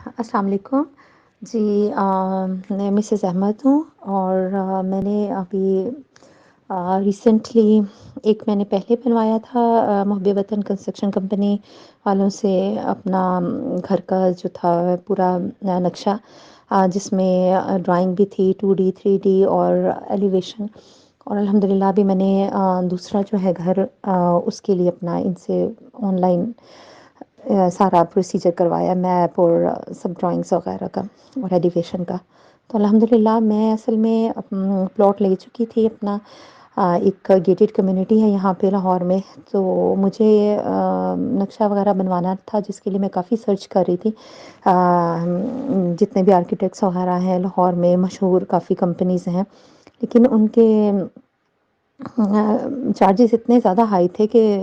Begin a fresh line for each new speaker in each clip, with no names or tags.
السلام علیکم جی میں مسز احمد ہوں اور میں نے ابھی ریسنٹلی میں نے پہلے بنوایا تھا محب وطن کنسٹرکشن کمپنی والوں سے اپنا گھر کا جو تھا پورا نقشہ، جس میں ڈرائنگ بھی تھی 2D 3D اور ایلیویشن، اور الحمدللہ ابھی میں نے دوسرا جو ہے گھر اس کے لیے اپنا ان سے آن لائن سارا پروسیجر کروایا، میپ اور سب ڈرائنگس وغیرہ کا اور ایڈیویشن کا۔ تو الحمدللہ میں اصل میں پلاٹ لے چکی تھی اپنا، ایک گیٹڈ کمیونٹی ہے یہاں پہ لاہور میں، تو مجھے نقشہ وغیرہ بنوانا تھا جس کے لیے میں کافی سرچ کر رہی تھی۔ جتنے بھی آرکیٹیکٹس وغیرہ ہیں لاہور میں مشہور کافی کمپنیز ہیں، لیکن ان کے چارجز اتنے زیادہ ہائی تھے کہ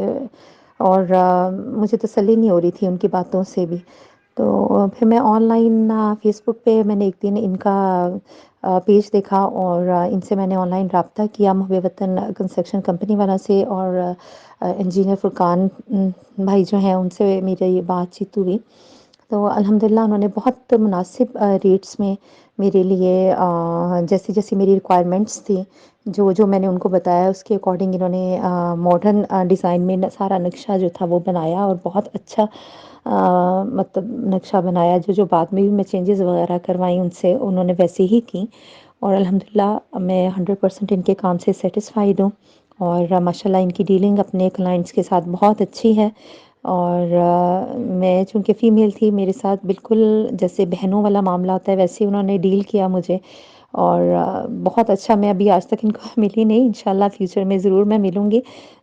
اور مجھے تسلی نہیں ہو رہی تھی ان کی باتوں سے بھی۔ تو پھر میں آن لائن فیس بک پہ میں نے ایک دن ان کا پیج دیکھا اور ان سے میں نے آن لائن رابطہ کیا محب وطن کنسٹرکشن کمپنی والا سے، اور انجینئر فرقان بھائی جو ہیں ان سے میری یہ بات چیت ہوئی۔ تو الحمدللہ انہوں نے بہت مناسب ریٹس میں میرے لیے جیسی جیسی میری ریکوائرمنٹس تھی، جو جو میں نے ان کو بتایا اس کے اکارڈنگ انہوں نے ماڈرن ڈیزائن میں سارا نقشہ جو تھا وہ بنایا، اور بہت اچھا مطلب نقشہ بنایا۔ جو جو بعد میں بھی میں چینجز وغیرہ کروائیں ان سے انہوں نے ویسے ہی کی، اور الحمدللہ میں 100% ان کے کام سے سیٹسفائیڈ ہوں، اور ماشاءاللہ ان کی ڈیلنگ اپنے کلائنٹس کے ساتھ بہت اچھی ہے۔ اور میں چونکہ فیمیل تھی، میرے ساتھ بالکل جیسے بہنوں والا معاملہ ہوتا ہے ویسے انہوں نے ڈیل کیا مجھے، اور بہت اچھا۔ میں ابھی آج تک ان کو ملی نہیں، انشاءاللہ فیوچر میں ضرور میں ملوں گی۔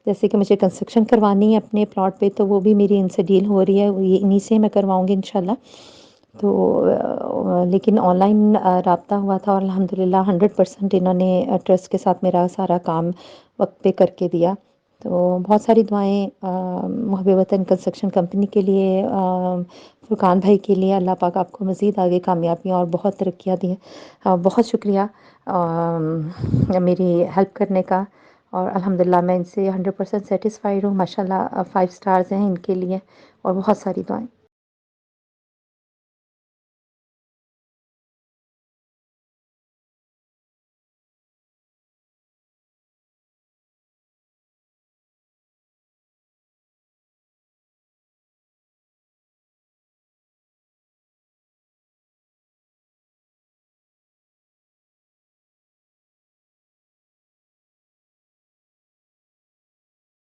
جیسے کہ مجھے کنسٹرکشن کروانی ہے اپنے پلاٹ پہ، تو وہ بھی میری ان سے ڈیل ہو رہی ہے، یہ انہی سے میں کرواؤں گی انشاءاللہ۔ تو لیکن آن لائن رابطہ ہوا تھا، اور الحمدللہ 100% انہوں نے ٹرسٹ کے ساتھ میرا سارا کام وقت پہ کر کے دیا۔ تو بہت ساری دعائیں محب وطن کنسٹرکشن کمپنی کے لیے، فرقان بھائی کے لیے، اللہ پاک آپ کو مزید آگے کامیابیاں اور بہت ترقیاں دیں۔ بہت شکریہ میری ہیلپ کرنے کا، اور الحمدللہ میں ان سے 100% سیٹسفائیڈ ہوں۔ ماشاءاللہ 5 اسٹارز ہیں ان کے لیے، اور بہت ساری دعائیں۔